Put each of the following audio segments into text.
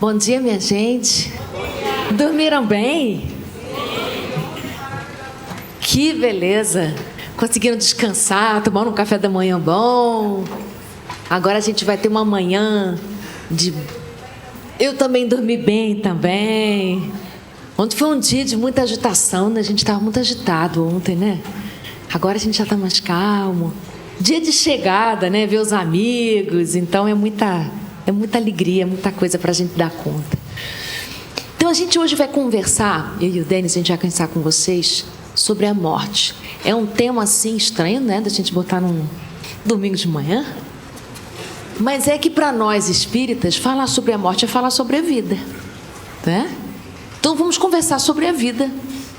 Bom dia, minha gente. Dormiram bem? Que beleza. Conseguiram descansar, tomaram um café da manhã bom. Agora a gente vai ter uma manhã de... Eu também dormi bem também. Ontem foi um dia de muita agitação, né? A gente estava muito agitado ontem, né? Agora a gente já está mais calmo. Dia de chegada, né? Ver os amigos. Então é muita alegria, muita coisa para a gente dar conta. Então a gente hoje vai conversar, eu e o Denis, a gente vai conversar com vocês sobre a morte. É um tema assim estranho, né? Da gente botar num domingo de manhã. Mas é que para nós espíritas, falar sobre a morte é falar sobre a vida, né? Então vamos conversar sobre a vida,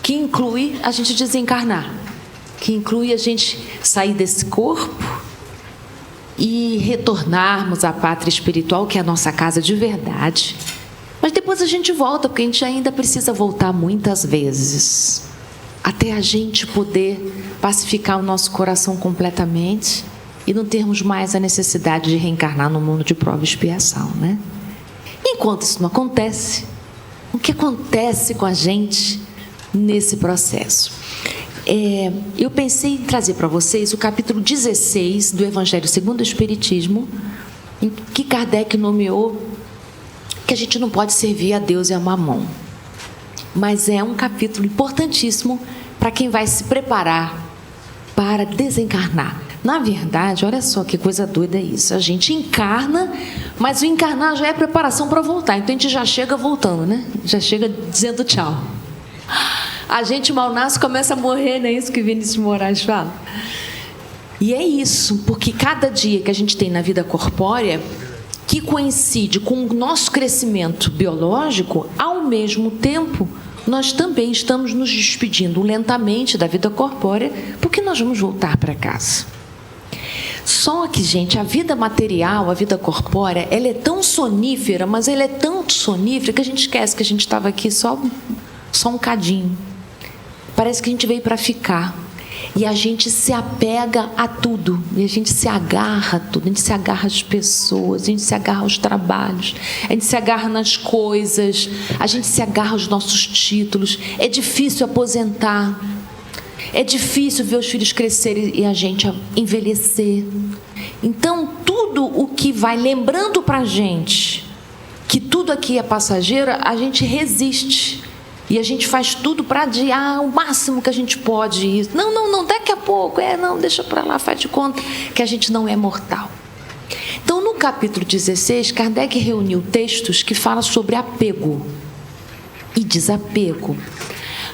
que inclui a gente desencarnar, que inclui a gente sair desse corpo e retornarmos à pátria espiritual, que é a nossa casa de verdade. Mas depois a gente volta, porque a gente ainda precisa voltar muitas vezes, até a gente poder pacificar o nosso coração completamente e não termos mais a necessidade de reencarnar no mundo de prova e expiação, né? Enquanto isso não acontece, o que acontece com a gente nesse processo? Eu pensei em trazer para vocês o capítulo 16 do Evangelho segundo o Espiritismo, em que Kardec nomeou que a gente não pode servir a Deus e a Mamon. Mas é um capítulo importantíssimo para quem vai se preparar para desencarnar. Na verdade, olha só que coisa doida isso. A gente encarna, mas o encarnar já é preparação para voltar. Então a gente já chega voltando, né? Já chega dizendo tchau. A gente mal nasce e começa a morrer, não é isso que Vinícius Moraes fala? E é isso, porque cada dia que a gente tem na vida corpórea, que coincide com o nosso crescimento biológico, ao mesmo tempo, nós também estamos nos despedindo lentamente da vida corpórea, porque nós vamos voltar para casa. Só que, gente, a vida material, a vida corpórea, ela é tão sonífera, mas ela é tão sonífera que a gente esquece que a gente estava aqui só um cadinho. Parece que a gente veio para ficar. E a gente se apega a tudo. E a gente se agarra a tudo. A gente se agarra às pessoas, a gente se agarra aos trabalhos, a gente se agarra nas coisas, a gente se agarra aos nossos títulos. É difícil aposentar. É difícil ver os filhos crescerem e a gente envelhecer. Então, tudo o que vai lembrando para a gente que tudo aqui é passageiro, a gente resiste. E a gente faz tudo para adiar o máximo que a gente pode isso. Não, daqui a pouco. Não, deixa para lá, faz de conta que a gente não é mortal. Então, no capítulo 16, Kardec reuniu textos que falam sobre apego e desapego.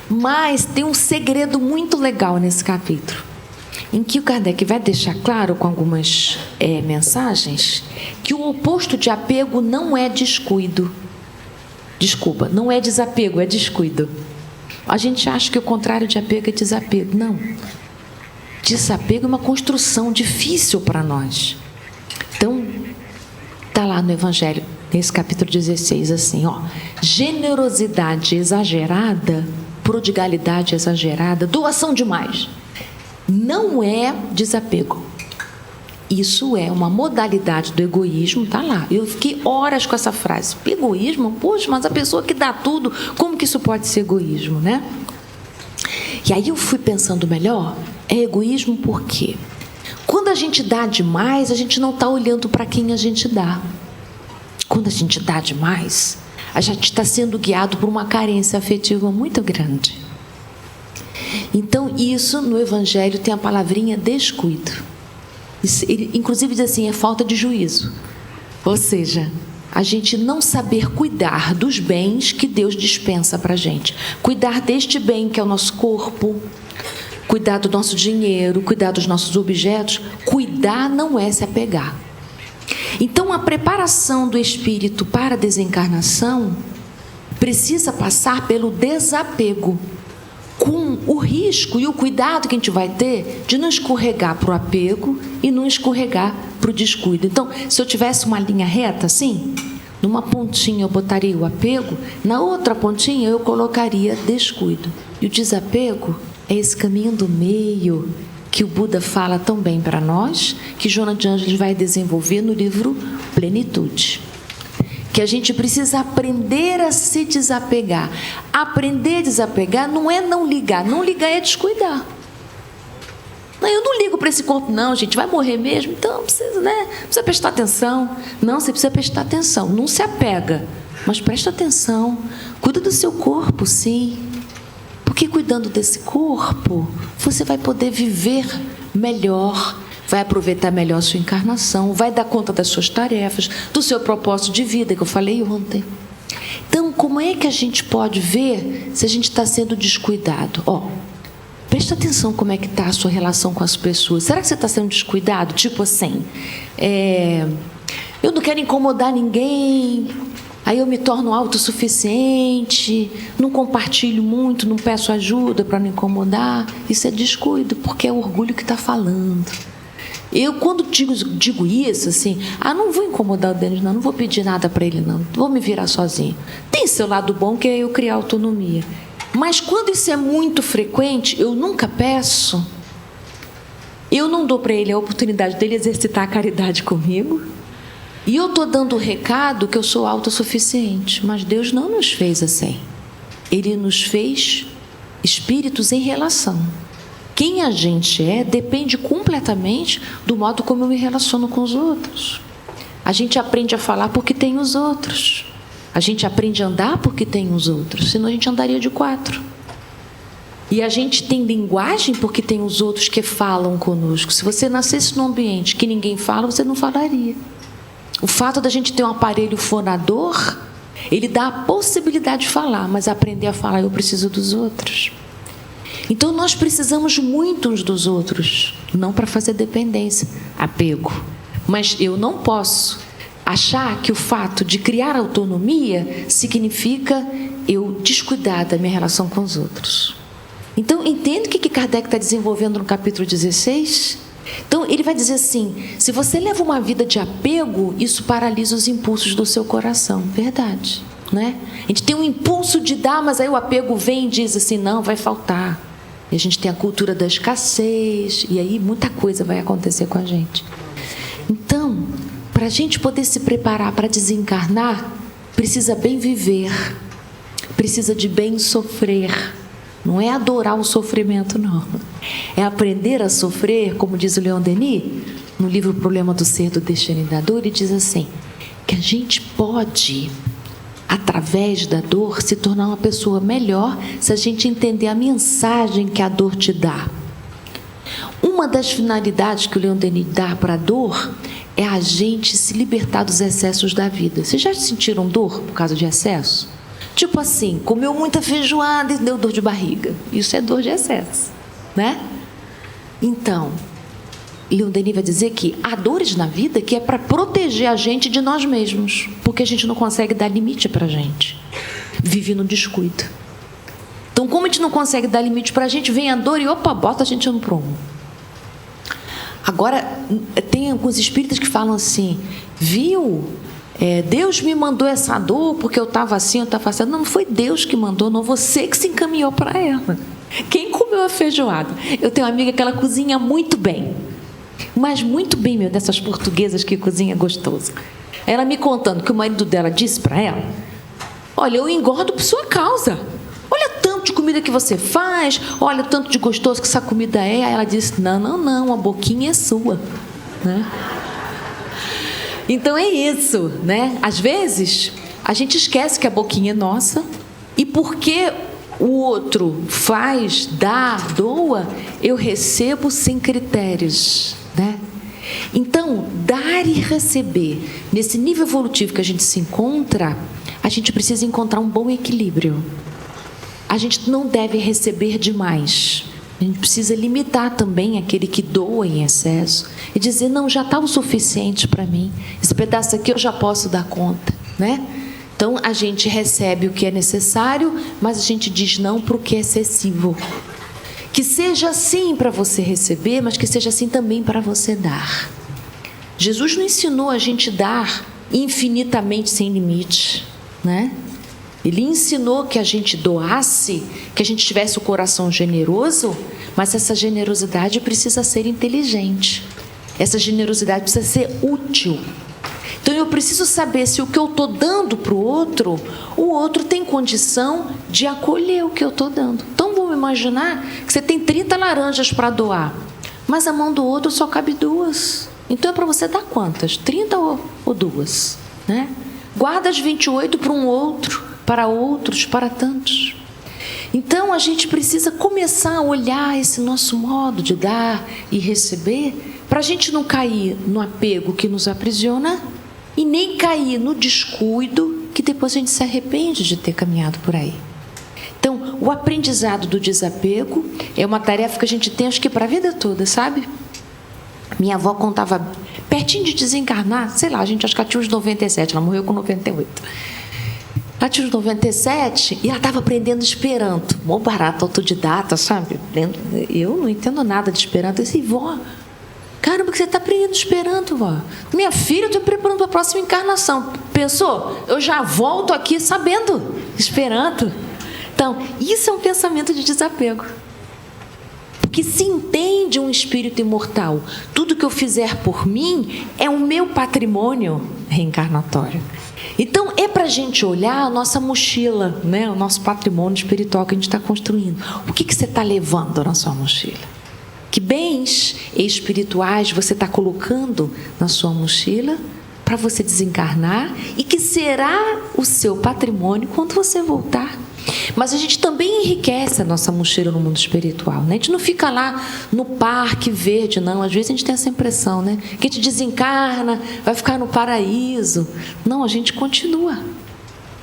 Mas tem um segredo muito legal nesse capítulo, em que o Kardec vai deixar claro com algumas mensagens que o oposto de apego não é descuido. Desculpa, não é desapego, é descuido. A gente acha que o contrário de apego é desapego. Não. Desapego é uma construção difícil para nós. Então, está lá no Evangelho, nesse capítulo 16, assim, ó. Generosidade exagerada, prodigalidade exagerada, doação demais. Não é desapego. Isso é uma modalidade do egoísmo, está lá. Eu fiquei horas com essa frase. Egoísmo? Poxa, mas a pessoa que dá tudo, como que isso pode ser egoísmo, né? E aí eu fui pensando melhor, é egoísmo por quê? Quando a gente dá demais, a gente não está olhando para quem a gente dá. Quando a gente dá demais, a gente está sendo guiado por uma carência afetiva muito grande. Então, isso no Evangelho tem a palavrinha descuido. Ele, inclusive, diz assim, é falta de juízo. Ou seja, a gente não saber cuidar dos bens que Deus dispensa para a gente. Cuidar deste bem que é o nosso corpo, cuidar do nosso dinheiro, cuidar dos nossos objetos. Cuidar não é se apegar. Então, a preparação do espírito para a desencarnação precisa passar pelo desapego, com o risco e o cuidado que a gente vai ter de não escorregar para o apego e não escorregar para o descuido. Então, se eu tivesse uma linha reta assim, numa pontinha eu botaria o apego, na outra pontinha eu colocaria descuido. E o desapego é esse caminho do meio que o Buda fala tão bem para nós, que Joana de Ângeles vai desenvolver no livro Plenitude. que a gente precisa aprender a se desapegar. Aprender a desapegar não é não ligar. Não ligar é descuidar. Não, eu não ligo para esse corpo, não, gente. Vai morrer mesmo, então precisa, né? Precisa prestar atenção. Não, você precisa prestar atenção. Não se apega, mas presta atenção. Cuida do seu corpo, sim. Porque cuidando desse corpo, você vai poder viver melhor, vai aproveitar melhor a sua encarnação, vai dar conta das suas tarefas, do seu propósito de vida, que eu falei ontem. Então, como é que a gente pode ver se a gente está sendo descuidado? Presta atenção como é que está a sua relação com as pessoas. Será que você está sendo descuidado? Tipo assim, eu não quero incomodar ninguém, aí eu me torno autossuficiente, não compartilho muito, não peço ajuda para não incomodar. Isso é descuido, porque é o orgulho que está falando. Eu, quando digo isso, assim, não vou incomodar o Denis, não vou pedir nada para ele, não, vou me virar sozinho. Tem seu lado bom, que é eu criar autonomia. Mas quando isso é muito frequente, eu nunca peço, eu não dou para ele a oportunidade dele exercitar a caridade comigo, e eu estou dando o recado que eu sou autossuficiente. Mas Deus não nos fez assim. Ele nos fez espíritos em relação. Quem a gente é depende completamente do modo como eu me relaciono com os outros. A gente aprende a falar porque tem os outros. A gente aprende a andar porque tem os outros, senão a gente andaria de 4. E a gente tem linguagem porque tem os outros que falam conosco. Se você nascesse num ambiente que ninguém fala, você não falaria. O fato da gente ter um aparelho fonador, ele dá a possibilidade de falar, mas aprender a falar, eu preciso dos outros. Então nós precisamos muito uns dos outros, não para fazer dependência, apego. Mas eu não posso achar que o fato de criar autonomia significa eu descuidar da minha relação com os outros. Então, entende o que Kardec está desenvolvendo no capítulo 16? Então, ele vai dizer assim, se você leva uma vida de apego, isso paralisa os impulsos do seu coração. Verdade, né? A gente tem um impulso de dar, mas aí o apego vem e diz assim, não, vai faltar. E a gente tem a cultura da escassez, e aí muita coisa vai acontecer com a gente. Então, para a gente poder se preparar para desencarnar, precisa bem viver, precisa de bem sofrer. Não é adorar o sofrimento, não. É aprender a sofrer, como diz o Leon Denis, no livro O Problema do Ser, do Destino e da Dor, ele diz assim, que a gente pode, através da dor, se tornar uma pessoa melhor se a gente entender a mensagem que a dor te dá. Uma das finalidades que o Leon Denis dá para a dor é a gente se libertar dos excessos da vida. Vocês já sentiram dor por causa de excesso? Tipo assim, comeu muita feijoada e deu dor de barriga. Isso é dor de excesso, né? Então, Leon Denis vai dizer que há dores na vida que é para proteger a gente de nós mesmos, porque a gente não consegue dar limite para a gente. Vive no descuido. Então, como a gente não consegue dar limite para a gente, vem a dor e, bota a gente no prumo. Agora, tem alguns espíritas que falam assim, viu? Deus me mandou essa dor porque eu estava assim, eu estava assim. Não foi Deus que mandou, não, você que se encaminhou para ela. Quem comeu a feijoada? Eu tenho uma amiga que ela cozinha muito bem. Mas muito bem, dessas portuguesas que cozinha gostoso. Ela me contando que o marido dela disse para ela, olha, eu engordo por sua causa. Olha tanto de comida que você faz, olha o tanto de gostoso que essa comida é. Aí ela disse, não, a boquinha é sua, né? Então é isso, né? Às vezes a gente esquece que a boquinha é nossa, e porque o outro faz, dá, doa, eu recebo sem critérios, né? Então, dar e receber, nesse nível evolutivo que a gente se encontra, a gente precisa encontrar um bom equilíbrio. A gente não deve receber demais. A gente precisa limitar também aquele que doa em excesso e dizer, não, já está o suficiente para mim. Esse pedaço aqui eu já posso dar conta, né? Então, a gente recebe o que é necessário, mas a gente diz não para o que é excessivo. Que seja assim para você receber, mas que seja assim também para você dar. Jesus não ensinou a gente dar infinitamente sem limite, né? Ele ensinou que a gente doasse, que a gente tivesse o coração generoso, mas essa generosidade precisa ser inteligente. Essa generosidade precisa ser útil. Então eu preciso saber se o que eu estou dando para o outro tem condição de acolher o que eu estou dando. Então vamos imaginar que você tem 30 laranjas para doar, mas a mão do outro só cabe 2. Então é para você dar quantas? 30 ou 2? Né? Guarda as 28 para um outro, para outros, para tantos. Então a gente precisa começar a olhar esse nosso modo de dar e receber, para a gente não cair no apego que nos aprisiona e nem cair no descuido que depois a gente se arrepende de ter caminhado por aí. Então, o aprendizado do desapego é uma tarefa que a gente tem, acho que para a vida toda, sabe? Minha avó contava, pertinho de desencarnar, sei lá, a gente acho que ela tinha uns 97, ela morreu com 98. Ela tinha uns 97 e ela estava aprendendo Esperanto. Mó barato, autodidata, sabe? Eu não entendo nada de Esperanto. Eu disse, vó, caramba, que você está aprendendo Esperanto, vó. Minha filha, eu estou preparando para a próxima encarnação. Pensou? Eu já volto aqui sabendo Esperanto. Então, isso é um pensamento de desapego. Porque se entende um espírito imortal. Tudo que eu fizer por mim é o meu patrimônio reencarnatório. Então, é para a gente olhar a nossa mochila, né? O nosso patrimônio espiritual que a gente está construindo. O que você está levando na sua mochila? Que bens espirituais você está colocando na sua mochila para você desencarnar e que será o seu patrimônio quando você voltar? Mas a gente também enriquece a nossa mochila no mundo espiritual, né? A gente não fica lá no parque verde, não. Às vezes a gente tem essa impressão, né? Que a gente desencarna, vai ficar no paraíso. Não, a gente continua.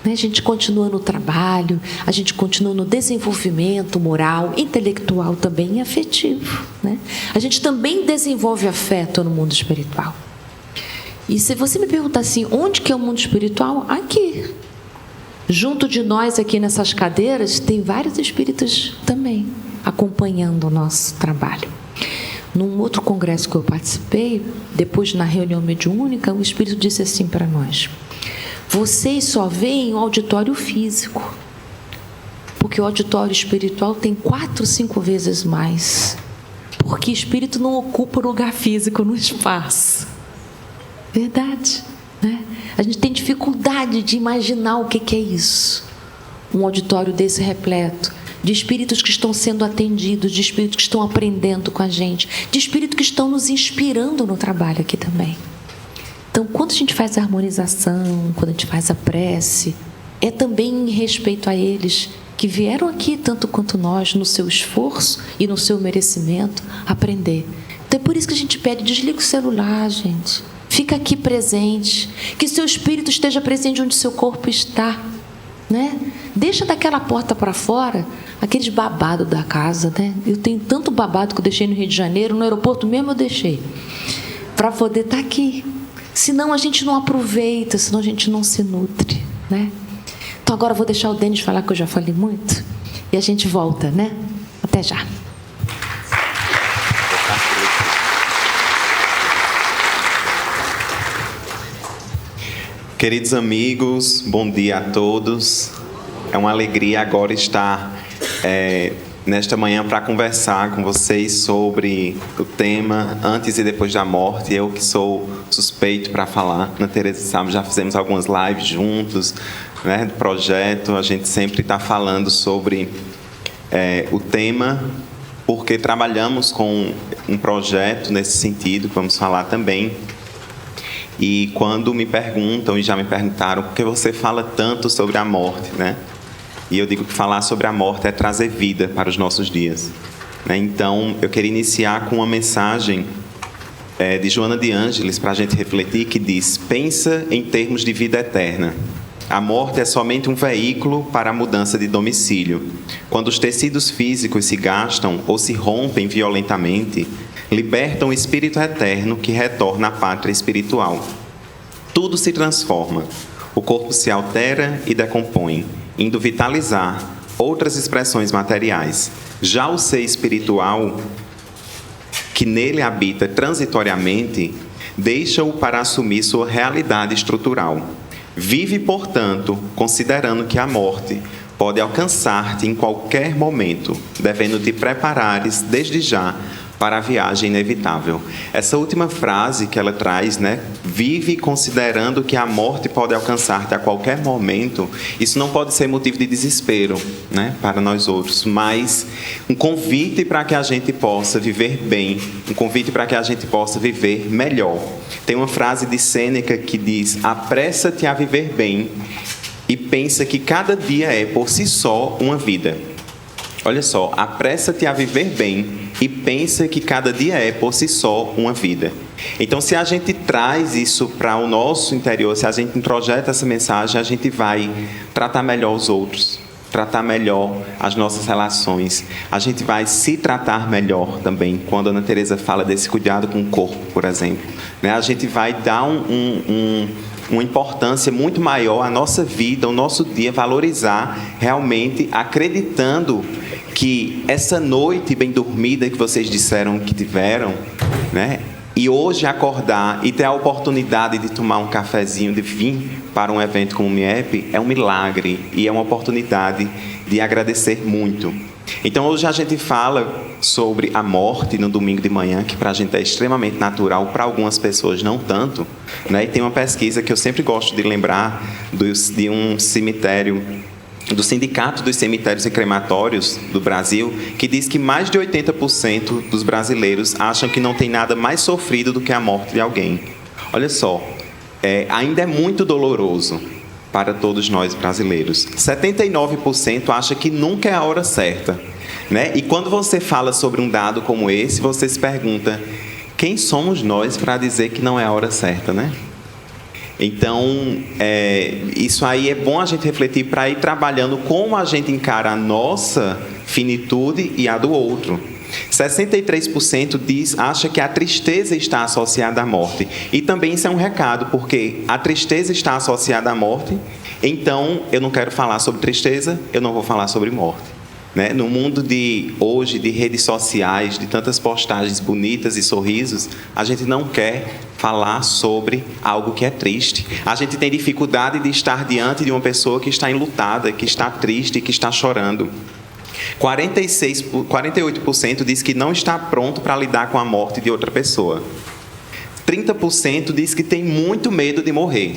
Né? A gente continua no trabalho, a gente continua no desenvolvimento moral, intelectual também e afetivo. Né? A gente também desenvolve afeto no mundo espiritual. E se você me perguntar assim, onde que é o mundo espiritual? Aqui. Junto de nós aqui nessas cadeiras, tem vários espíritos também acompanhando o nosso trabalho. Num outro congresso que eu participei, depois na reunião mediúnica, o espírito disse assim para nós: vocês só veem o auditório físico, porque o auditório espiritual tem 4, 5 vezes mais, porque espírito não ocupa lugar físico no espaço. Verdade, né? A gente tem dificuldade de imaginar o que é isso. Um auditório desse repleto de espíritos que estão sendo atendidos, de espíritos que estão aprendendo com a gente, de espíritos que estão nos inspirando no trabalho aqui também. Então, quando a gente faz a harmonização, quando a gente faz a prece, é também em respeito a eles que vieram aqui, tanto quanto nós, no seu esforço e no seu merecimento, aprender. Então, é por isso que a gente pede, desliga o celular, gente. Fica aqui presente, que seu espírito esteja presente onde seu corpo está, né? Deixa daquela porta para fora aqueles babados da casa, né? Eu tenho tanto babado que eu deixei no Rio de Janeiro, no aeroporto mesmo eu deixei, para poder estar aqui. Senão a gente não aproveita, senão a gente não se nutre, né? Então agora eu vou deixar o Denis falar, que eu já falei muito, e a gente volta, né? Até já. Queridos amigos, bom dia a todos. É uma alegria agora estar nesta manhã para conversar com vocês sobre o tema antes e depois da morte. Eu que sou suspeito para falar. Ana Teresa sabe, já fizemos algumas lives juntos, né, do projeto. A gente sempre está falando sobre o tema, porque trabalhamos com um projeto nesse sentido, que vamos falar também. E quando me perguntam, e já me perguntaram, por que você fala tanto sobre a morte, né? E eu digo que falar sobre a morte é trazer vida para os nossos dias, né? Então, eu queria iniciar com uma mensagem de Joana de Ângeles, para a gente refletir, que diz: pensa em termos de vida eterna. A morte é somente um veículo para a mudança de domicílio. Quando os tecidos físicos se gastam ou se rompem violentamente, libertam o espírito eterno que retorna à pátria espiritual. Tudo se transforma. O corpo se altera e decompõe, indo vitalizar outras expressões materiais. Já o ser espiritual, que nele habita transitoriamente, deixa-o para assumir sua realidade estrutural. Vive, portanto, considerando que a morte pode alcançar-te em qualquer momento, devendo te preparares desde já para a viagem inevitável. Essa última frase que ela traz, né? Vive considerando que a morte pode alcançar-te a qualquer momento. Isso não pode ser motivo de desespero, né? Para nós outros, mas um convite para que a gente possa viver bem, um convite para que a gente possa viver melhor. Tem uma frase de Sêneca que diz: apressa-te a viver bem e pensa que cada dia é, por si só, uma vida. Olha só, apressa-te a viver bem e pensa que cada dia é, por si só, uma vida. Então, se a gente traz isso para o nosso interior, se a gente introjeta essa mensagem, a gente vai tratar melhor os outros, tratar melhor as nossas relações. A gente vai se tratar melhor também, quando a Ana Teresa fala desse cuidado com o corpo, por exemplo. Né? A gente vai dar uma importância muito maior à nossa vida, ao nosso dia, valorizar realmente, acreditando que essa noite bem dormida que vocês disseram que tiveram, né? E hoje acordar e ter a oportunidade de tomar um cafezinho, de vir para um evento como o MIEP, é um milagre e é uma oportunidade de agradecer muito. Então hoje a gente fala sobre a morte no domingo de manhã, que para a gente é extremamente natural, para algumas pessoas não tanto, né? E tem uma pesquisa que eu sempre gosto de lembrar de um cemitério, do Sindicato dos Cemitérios e Crematórios do Brasil, que diz que mais de 80% dos brasileiros acham que não tem nada mais sofrido do que a morte de alguém. Olha só, ainda é muito doloroso para todos nós brasileiros. 79% acha que nunca é a hora certa, né? E quando você fala sobre um dado como esse, você se pergunta: quem somos nós para dizer que não é a hora certa, né? Então, isso aí é bom a gente refletir para ir trabalhando como a gente encara a nossa finitude e a do outro. 63% acha que a tristeza está associada à morte. E também isso é um recado, porque a tristeza está associada à morte, então eu não quero falar sobre tristeza, eu não vou falar sobre morte. Né? No mundo de hoje, de redes sociais, de tantas postagens bonitas e sorrisos, a gente não quer falar sobre algo que é triste. A gente tem dificuldade de estar diante de uma pessoa que está enlutada, que está triste, que está chorando. 48% diz que não está pronto para lidar com a morte de outra pessoa. 30% diz que tem muito medo de morrer.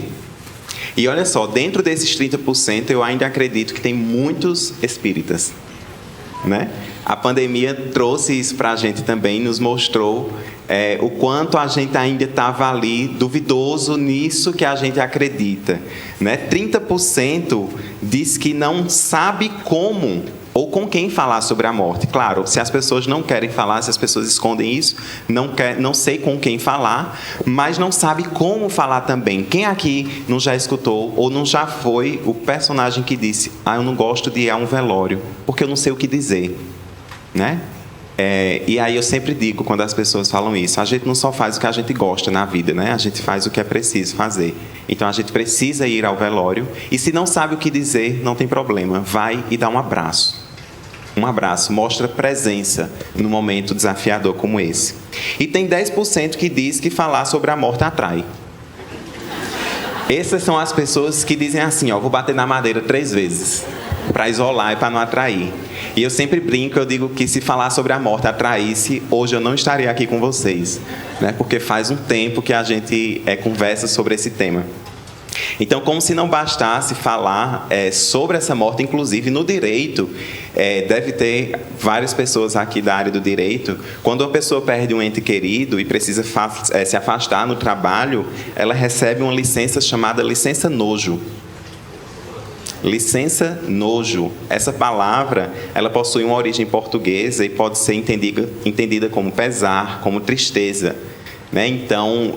E olha só, dentro desses 30%, eu ainda acredito que tem muitos espíritas. Né? A pandemia trouxe isso para a gente também, nos mostrou o quanto a gente ainda estava ali duvidoso nisso que a gente acredita. Né? 30% diz que não sabe como ou com quem falar sobre a morte. Claro, se as pessoas não querem falar, se as pessoas escondem isso, não sei com quem falar, mas não sabe como falar também. Quem aqui não já escutou ou não já foi o personagem que disse: eu não gosto de ir a um velório, porque eu não sei o que dizer, né? E aí eu sempre digo, quando as pessoas falam isso, a gente não só faz o que a gente gosta na vida, né? A gente faz o que é preciso fazer. Então a gente precisa ir ao velório, e se não sabe o que dizer, não tem problema, vai e dá um abraço. Um abraço, mostra presença num momento desafiador como esse. E tem 10% que diz que falar sobre a morte atrai. Essas são as pessoas que dizem assim: vou bater na madeira 3 vezes, para isolar e para não atrair. E eu sempre brinco, eu digo que se falar sobre a morte atraísse, hoje eu não estaria aqui com vocês, né? Porque faz um tempo que a gente conversa sobre esse tema. Então, como se não bastasse falar sobre essa morte, inclusive no direito, deve ter várias pessoas aqui da área do direito. Quando uma pessoa perde um ente querido e precisa se afastar no trabalho, ela recebe uma licença chamada licença nojo. Licença nojo. Essa palavra, ela possui uma origem portuguesa e pode ser entendida como pesar, como tristeza, né? Então,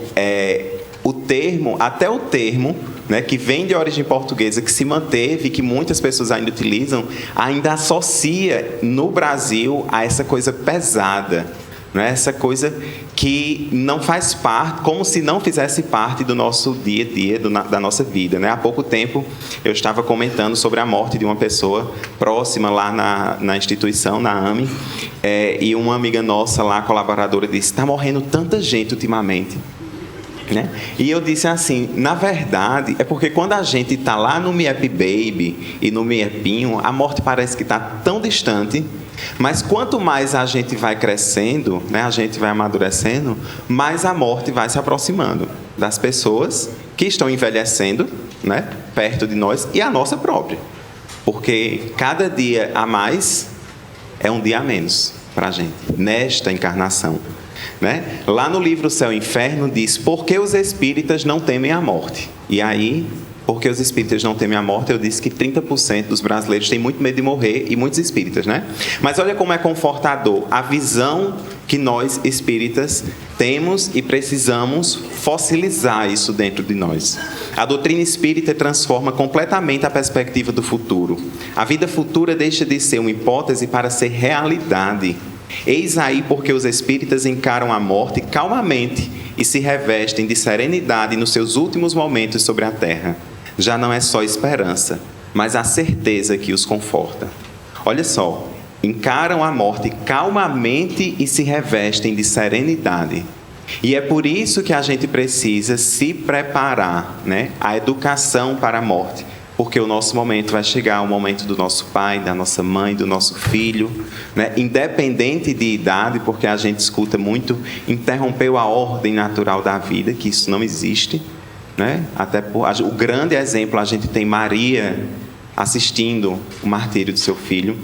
até o termo, né, que vem de origem portuguesa, que se manteve, que muitas pessoas ainda utilizam, ainda associa no Brasil a essa coisa pesada, né? Essa coisa que não faz parte, como se não fizesse parte do nosso dia a dia, da nossa vida, né? Há pouco tempo eu estava comentando sobre a morte de uma pessoa próxima lá na instituição, na AME, e uma amiga nossa lá, colaboradora, disse: está morrendo tanta gente ultimamente. Né? E eu disse assim, na verdade, é porque quando a gente está lá no Miep Baby e no Miepinho, a morte parece que está tão distante, mas quanto mais a gente vai crescendo, né, a gente vai amadurecendo, mais a morte vai se aproximando das pessoas que estão envelhecendo, né, perto de nós, e a nossa própria. Porque cada dia a mais é um dia a menos para a gente, nesta encarnação. Né? Lá no livro Céu e Inferno diz: por que os espíritas não temem a morte? E aí, porque os espíritas não temem a morte, eu disse que 30% dos brasileiros têm muito medo de morrer, e muitos espíritas, né? Mas olha como é confortador a visão que nós espíritas temos e precisamos fossilizar isso dentro de nós. A doutrina espírita transforma completamente a perspectiva do futuro. A vida futura deixa de ser uma hipótese para ser realidade. Eis aí porque os espíritas encaram a morte calmamente e se revestem de serenidade nos seus últimos momentos sobre a terra. Já não é só esperança, mas a certeza que os conforta. Olha só, encaram a morte calmamente e se revestem de serenidade. E é por isso que a gente precisa se preparar, né? A educação para a morte. Porque o nosso momento vai chegar, o momento do nosso pai, da nossa mãe, do nosso filho, né? Independente de idade, porque a gente escuta muito, interrompeu a ordem natural da vida, que isso não existe, né? Até o grande exemplo, a gente tem Maria assistindo o martírio do seu filho.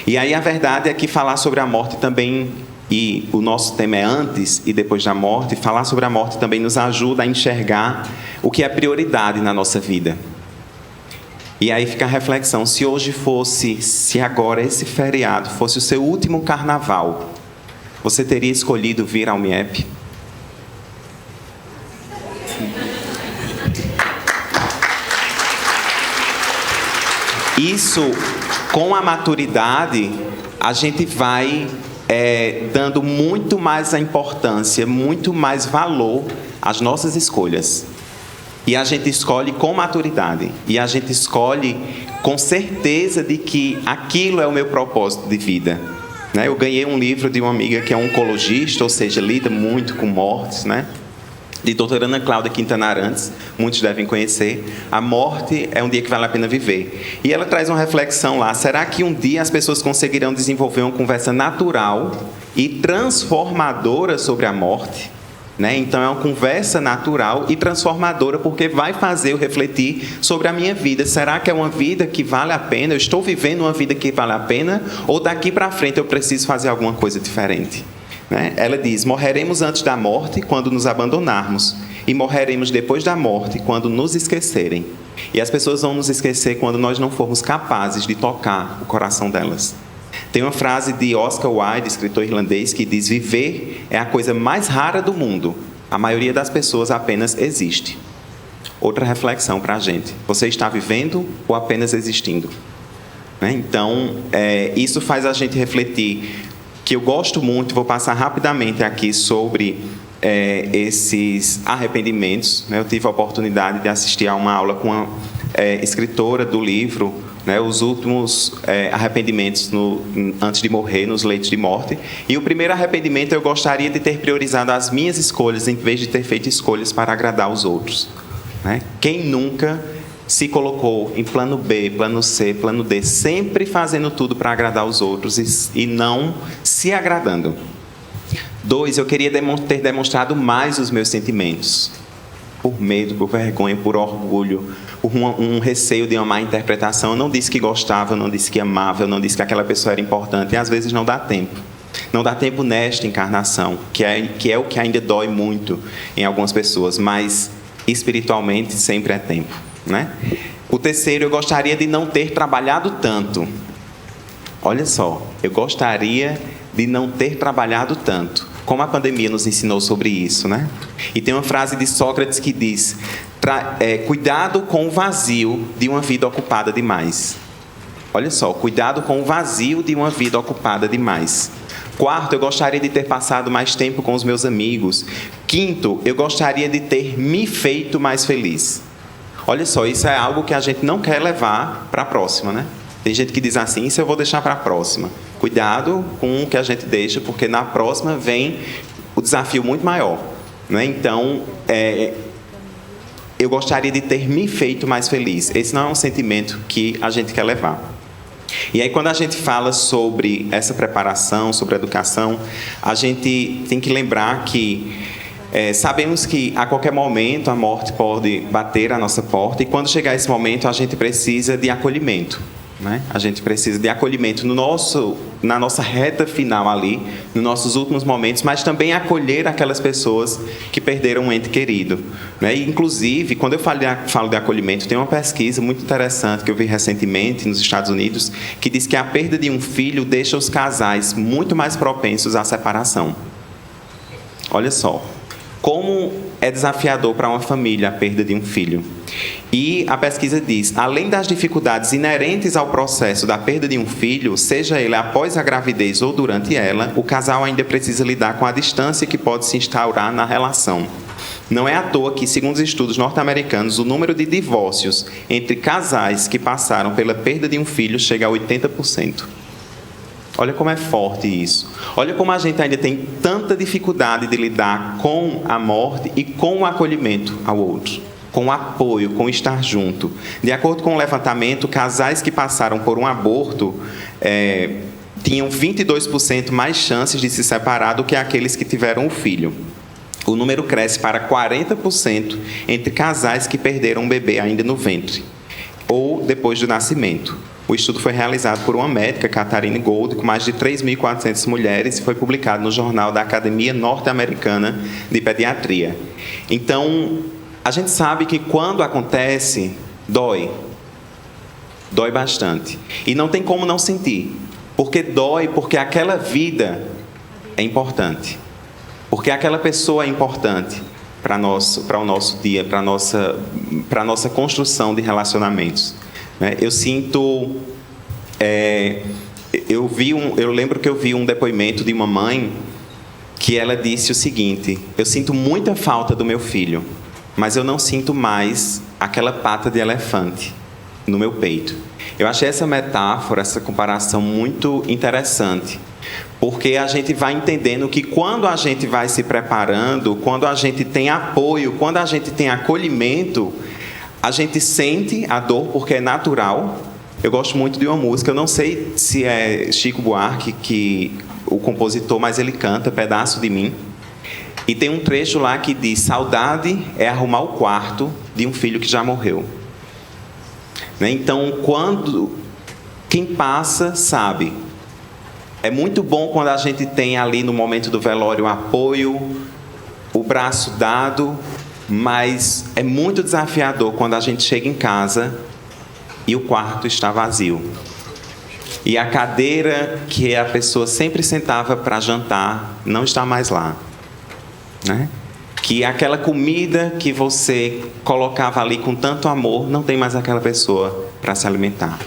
E aí a verdade é que falar sobre a morte também, e o nosso tema é antes e depois da morte, falar sobre a morte também nos ajuda a enxergar o que é prioridade na nossa vida. E aí fica a reflexão, se agora esse feriado fosse o seu último carnaval, você teria escolhido vir ao Miep? Isso, com a maturidade, a gente vai dando muito mais a importância, muito mais valor às nossas escolhas. E a gente escolhe com maturidade. E a gente escolhe com certeza de que aquilo é o meu propósito de vida. Né? Eu ganhei um livro de uma amiga que é oncologista, ou seja, lida muito com mortes, né? De doutora Ana Cláudia Quintana Arantes, muitos devem conhecer. A morte é um dia que vale a pena viver. E ela traz uma reflexão lá. Será que um dia as pessoas conseguirão desenvolver uma conversa natural e transformadora sobre a morte? Né? Então é uma conversa natural e transformadora, porque vai fazer eu refletir sobre a minha vida. Será que é uma vida que vale a pena? Eu estou vivendo uma vida que vale a pena? Ou daqui para frente eu preciso fazer alguma coisa diferente? Né? Ela diz: morreremos antes da morte quando nos abandonarmos, e morreremos depois da morte quando nos esquecerem. E as pessoas vão nos esquecer quando nós não formos capazes de tocar o coração delas. Tem uma frase de Oscar Wilde, escritor irlandês, que diz: viver é a coisa mais rara do mundo. A maioria das pessoas apenas existe. Outra reflexão para a gente: você está vivendo ou apenas existindo? Né? Então, isso faz a gente refletir, que eu gosto muito, vou passar rapidamente aqui sobre esses arrependimentos. Né? Eu tive a oportunidade de assistir a uma aula com a escritora do livro, né, os últimos arrependimentos antes de morrer, nos leitos de morte. E o primeiro arrependimento: eu gostaria de ter priorizado as minhas escolhas em vez de ter feito escolhas para agradar os outros. Né? Quem nunca se colocou em plano B, plano C, plano D, sempre fazendo tudo para agradar os outros e não se agradando? 2, eu queria ter demonstrado mais os meus sentimentos. Por medo, por vergonha, por orgulho, por um receio de uma má interpretação. Eu não disse que gostava, eu não disse que amava, eu não disse que aquela pessoa era importante. E às vezes não dá tempo. Não dá tempo nesta encarnação, que é o que ainda dói muito em algumas pessoas, mas espiritualmente sempre é tempo. Né? O 3, eu gostaria de não ter trabalhado tanto. Olha só, eu gostaria de não ter trabalhado tanto. Como a pandemia nos ensinou sobre isso, né? E tem uma frase de Sócrates que diz: cuidado com o vazio de uma vida ocupada demais. Olha só, cuidado com o vazio de uma vida ocupada demais. 4, eu gostaria de ter passado mais tempo com os meus amigos. 5, eu gostaria de ter me feito mais feliz. Olha só, isso é algo que a gente não quer levar para a próxima, né? Tem gente que diz assim: isso eu vou deixar para a próxima. Cuidado com o que a gente deixa, porque na próxima vem o desafio muito maior. Né? Então, eu gostaria de ter me feito mais feliz. Esse não é um sentimento que a gente quer levar. E aí, quando a gente fala sobre essa preparação, sobre a educação, a gente tem que lembrar que sabemos que a qualquer momento a morte pode bater à nossa porta, e quando chegar esse momento a gente precisa de acolhimento, né? A gente precisa de acolhimento na nossa reta final ali, nos nossos últimos momentos, mas também acolher aquelas pessoas que perderam um ente querido, né? E, inclusive, quando eu falo de acolhimento, tem uma pesquisa muito interessante que eu vi recentemente nos Estados Unidos, que diz que a perda de um filho deixa os casais muito mais propensos à separação. Olha só. Como é desafiador para uma família a perda de um filho. E a pesquisa diz, além das dificuldades inerentes ao processo da perda de um filho, seja ele após a gravidez ou durante ela, o casal ainda precisa lidar com a distância que pode se instaurar na relação. Não é à toa que, segundo os estudos norte-americanos, o número de divórcios entre casais que passaram pela perda de um filho chega a 80%. Olha como é forte isso. Olha como a gente ainda tem tanta dificuldade de lidar com a morte e com o acolhimento ao outro, com o apoio, com o estar junto. De acordo com o levantamento, casais que passaram por um aborto tinham 22% mais chances de se separar do que aqueles que tiveram o filho. O número cresce para 40% entre casais que perderam um bebê ainda no ventre ou depois do nascimento. O estudo foi realizado por uma médica, Catharine Gold, com mais de 3.400 mulheres e foi publicado no Jornal da Academia Norte-Americana de Pediatria. Então, a gente sabe que quando acontece, dói. Dói bastante. E não tem como não sentir. Porque dói, porque aquela vida é importante. Porque aquela pessoa é importante para o nosso dia, para a nossa construção de relacionamentos. Eu sinto... eu lembro que eu vi um depoimento de uma mãe que ela disse o seguinte: eu sinto muita falta do meu filho, mas eu não sinto mais aquela pata de elefante no meu peito. Eu achei essa metáfora, essa comparação muito interessante, porque a gente vai entendendo que quando a gente vai se preparando, quando a gente tem apoio, quando a gente tem acolhimento, a gente sente a dor porque é natural. Eu gosto muito de uma música, eu não sei se é Chico Buarque, que o compositor, mas ele canta Pedaço de Mim. E tem um trecho lá que diz: saudade é arrumar o quarto de um filho que já morreu. Então, quem passa sabe. É muito bom quando a gente tem ali no momento do velório o apoio, o braço dado, mas é muito desafiador quando a gente chega em casa e o quarto está vazio. E a cadeira que a pessoa sempre sentava para jantar não está mais lá, né? Que aquela comida que você colocava ali com tanto amor, não tem mais aquela pessoa para se alimentar,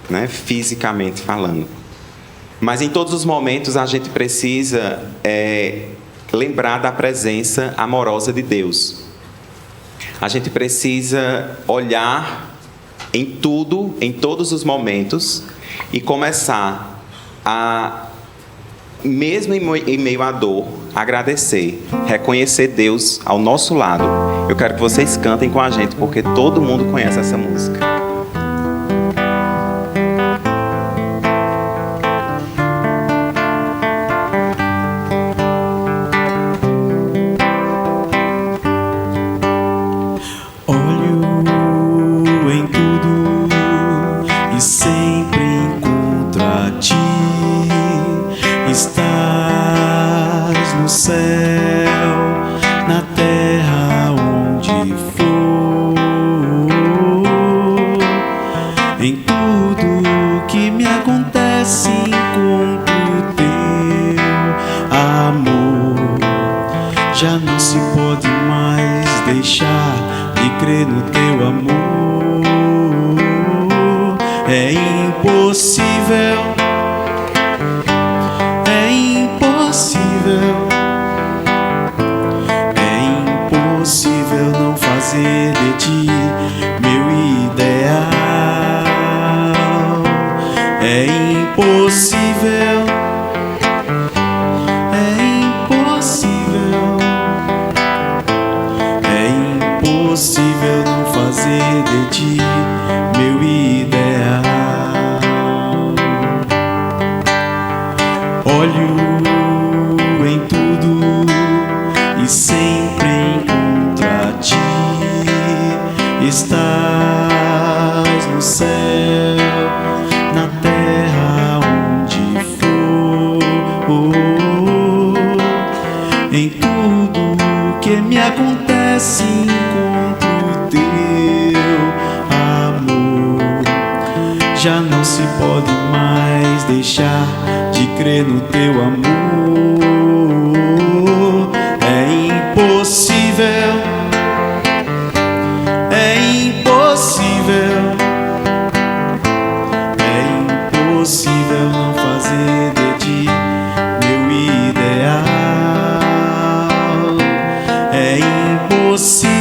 né? Fisicamente falando. Mas em todos os momentos a gente precisa lembrar da presença amorosa de Deus. A gente precisa olhar em tudo, em todos os momentos, e começar a, mesmo em meio à dor, agradecer, reconhecer Deus ao nosso lado. Eu quero que vocês cantem com a gente, porque todo mundo conhece essa música. impossível não fazer de ti meu ideal. Olho em tudo e sempre encontro a ti. Estás no céu, na terra, onde for. Em tudo que me acontece encontro teu amor. Já não se pode mais deixar de crer no teu amor. É impossível, é impossível, é impossível não fazer de ti meu ideal. É impossível,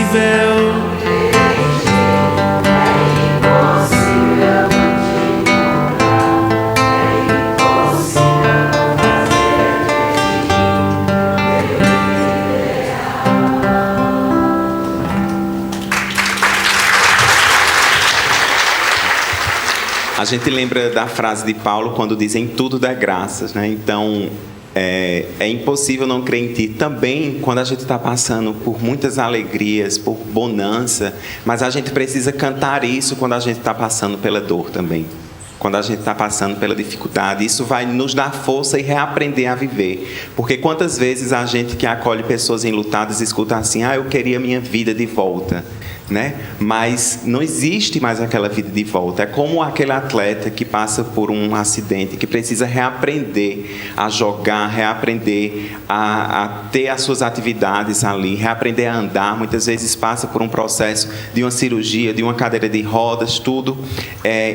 A gente lembra da frase de Paulo quando diz em tudo dá graças, né? Então, é impossível não crer em ti. Também, quando a gente está passando por muitas alegrias, por bonança, mas a gente precisa cantar isso quando a gente está passando pela dor também. Quando a gente está passando pela dificuldade, isso vai nos dar força e reaprender a viver. Porque quantas vezes a gente que acolhe pessoas enlutadas escuta assim: eu queria minha vida de volta, né? Mas não existe mais aquela vida de volta. É como aquele atleta que passa por um acidente, que precisa reaprender a jogar, reaprender a ter as suas atividades ali, reaprender a andar. Muitas vezes passa por um processo de uma cirurgia, de uma cadeira de rodas, tudo,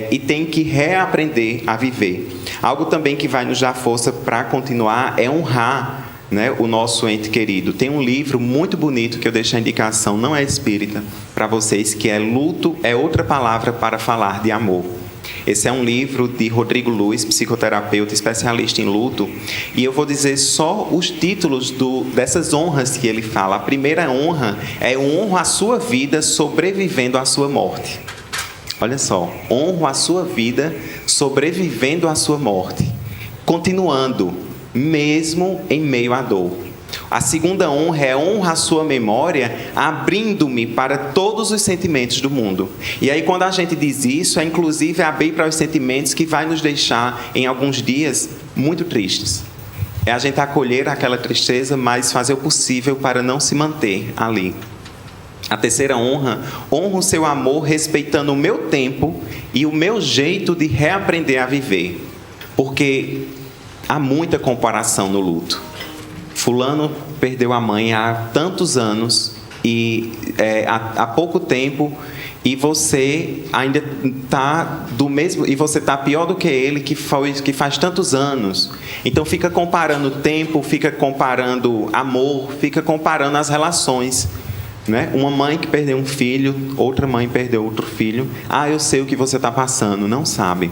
e tem que reaprender a viver. Algo também que vai nos dar força para continuar é honrar, né, o nosso ente querido. Tem um livro muito bonito que eu deixo a indicação, não é espírita, para vocês, que é Luto é Outra Palavra para Falar de Amor. Esse é um livro de Rodrigo Luiz, psicoterapeuta, especialista em luto, e eu vou dizer só os títulos dessas honras que ele fala. A primeira honra é: honro a sua vida sobrevivendo à sua morte. Olha só, honro a sua vida sobrevivendo à sua morte, continuando, mesmo em meio à dor. A segunda honra é: honra a sua memória, abrindo-me para todos os sentimentos do mundo. E aí, quando a gente diz isso, é inclusive abrir para os sentimentos que vai nos deixar, em alguns dias, muito tristes. É a gente acolher aquela tristeza, mas fazer o possível para não se manter ali. A terceira honra: honro o seu amor respeitando o meu tempo e o meu jeito de reaprender a viver. Porque há muita comparação no luto. Fulano perdeu a mãe há tantos anos e há pouco tempo, e você ainda está do mesmo, e você está pior do que ele que faz tantos anos. Então fica comparando tempo, fica comparando amor, fica comparando as relações, né? Uma mãe que perdeu um filho, outra mãe perdeu outro filho. Eu sei o que você está passando. Não sabe.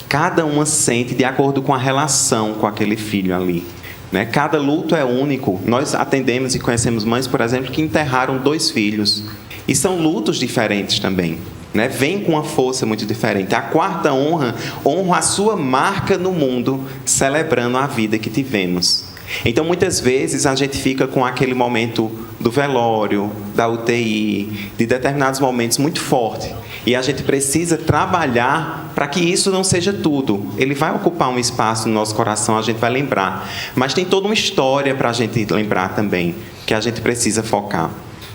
Cada uma sente de acordo com a relação com aquele filho ali, né? Cada luto é único. Nós atendemos e conhecemos mães, por exemplo, que enterraram 2 filhos. E são lutos diferentes também, né? Vem com uma força muito diferente. A quarta honra: honro a sua marca no mundo, celebrando a vida que tivemos. Então, muitas vezes, a gente fica com aquele momento do velório, da UTI, de determinados momentos muito fortes. E a gente precisa trabalhar para que isso não seja tudo. Ele vai ocupar um espaço no nosso coração, a gente vai lembrar. Mas tem toda uma história para a gente lembrar também, que a gente precisa focar.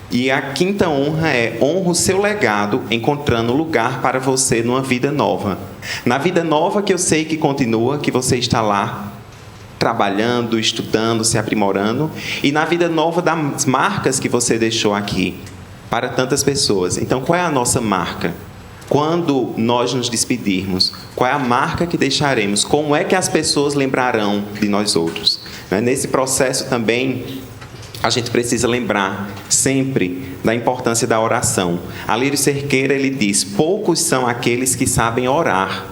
E a quinta honra é: honra o seu legado, encontrando lugar para você numa vida nova. Na vida nova que eu sei que continua, que você está lá, trabalhando, estudando, se aprimorando, e na vida nova das marcas que você deixou aqui para tantas pessoas. Então, qual é a nossa marca? Quando nós nos despedirmos, qual é a marca que deixaremos? Como é que as pessoas lembrarão de nós outros? Nesse processo também, a gente precisa lembrar sempre da importância da oração. Alírio Cerqueira, ele diz: poucos são aqueles que sabem orar.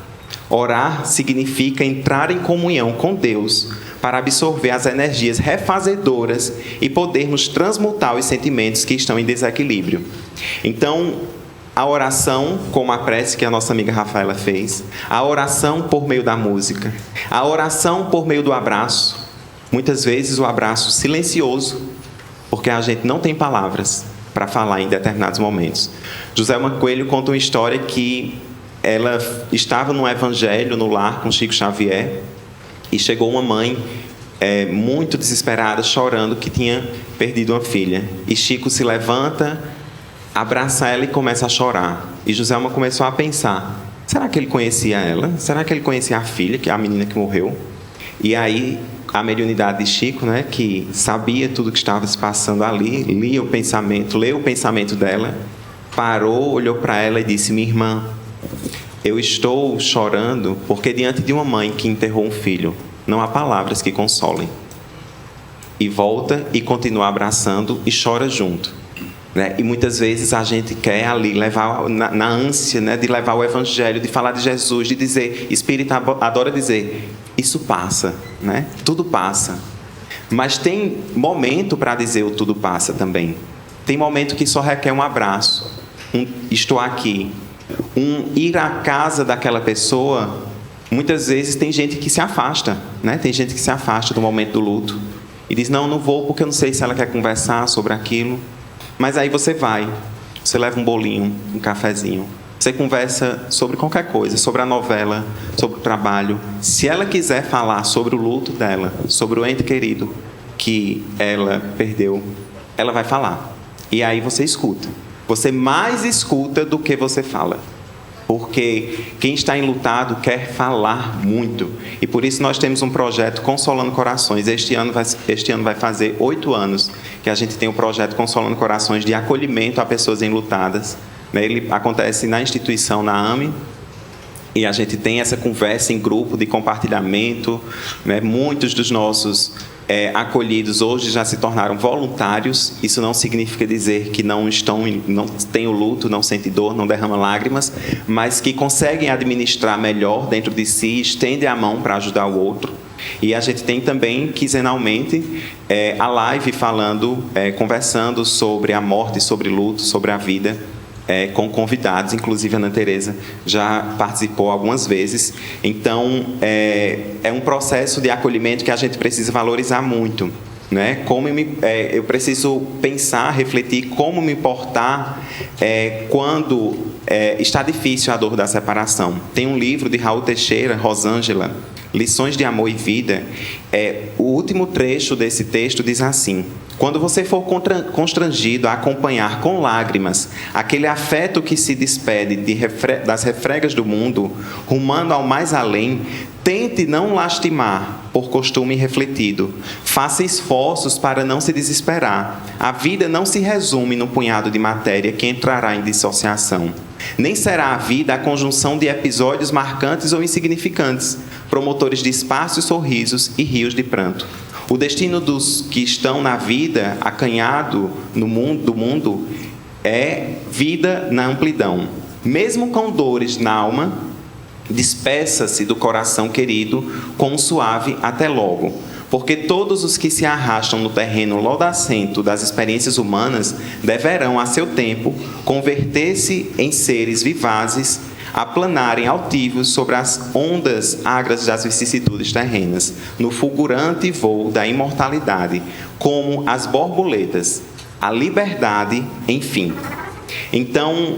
Orar significa entrar em comunhão com Deus, para absorver as energias refazedoras e podermos transmutar os sentimentos que estão em desequilíbrio. Então, a oração, como a prece que a nossa amiga Rafaela fez, a oração por meio da música, a oração por meio do abraço, muitas vezes o abraço silencioso, porque a gente não tem palavras para falar em determinados momentos. Joselma Coelho conta uma história que ela estava no evangelho, no lar com Chico Xavier, e chegou uma mãe muito desesperada, chorando, que tinha perdido uma filha. E Chico se levanta, abraça ela e começa a chorar. E Joselma começou a pensar, será que ele conhecia ela? Será que ele conhecia a filha, que é a menina que morreu? E aí a mediunidade de Chico, né, que sabia tudo que estava se passando ali, lia o pensamento, leu o pensamento dela, parou, olhou para ela e disse, minha irmã, eu estou chorando porque diante de uma mãe que enterrou um filho, não há palavras que consolem. E volta e continua abraçando e chora junto. Né? E muitas vezes a gente quer ali levar, na ânsia, né, de levar o evangelho, de falar de Jesus, de dizer, Espírito adora dizer, isso passa, né? Tudo passa. Mas tem momento para dizer o tudo passa também. Tem momento que só requer um abraço, estou aqui. Ir à casa daquela pessoa, muitas vezes tem gente que se afasta, né? Tem gente que se afasta do momento do luto e diz, não vou porque eu não sei se ela quer conversar sobre aquilo. Mas aí você vai, você leva um bolinho, um cafezinho, você conversa sobre qualquer coisa, sobre a novela, sobre o trabalho. Se ela quiser falar sobre o luto dela, sobre o ente querido que ela perdeu, ela vai falar. E aí você escuta. Você mais escuta do que você fala. Porque quem está enlutado quer falar muito. E por isso nós temos um projeto Consolando Corações. Este ano vai fazer 8 anos que a gente tem o projeto Consolando Corações de acolhimento a pessoas enlutadas. Ele acontece na instituição, na AME, e a gente tem essa conversa em grupo de compartilhamento. Muitos dos nossos acolhidos hoje já se tornaram voluntários. Isso não significa dizer que não têm o luto, não sentem dor, não derramam lágrimas, mas que conseguem administrar melhor dentro de si, estendem a mão para ajudar o outro. E a gente tem também, quinzenalmente, a live conversando sobre a morte, sobre luto, sobre a vida, com convidados, inclusive a Ana Tereza já participou algumas vezes. Então, é um processo de acolhimento que a gente precisa valorizar muito. Né? Eu preciso pensar, refletir como me portar quando está difícil a dor da separação. Tem um livro de Raul Teixeira, Rosângela, Lições de Amor e Vida. O último trecho desse texto diz assim: quando você for constrangido a acompanhar com lágrimas aquele afeto que se despede das refregas do mundo, rumando ao mais além, tente não lastimar, por costume refletido. Faça esforços para não se desesperar. A vida não se resume no punhado de matéria que entrará em dissociação. Nem será a vida a conjunção de episódios marcantes ou insignificantes, promotores de espaços, sorrisos e rios de pranto. O destino dos que estão na vida, acanhado do mundo, é vida na amplidão. Mesmo com dores na alma, despeça-se do coração querido com um suave até logo. Porque todos os que se arrastam no terreno lodacento das experiências humanas deverão, a seu tempo, converter-se em seres vivazes, aplanarem altivos sobre as ondas agras das vicissitudes terrenas, no fulgurante voo da imortalidade, como as borboletas, a liberdade, enfim. Então,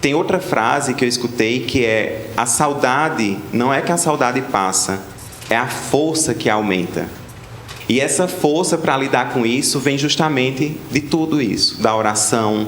tem outra frase que eu escutei que é: a saudade, não é que a saudade passa, é a força que aumenta. E essa força para lidar com isso vem justamente de tudo isso, da oração,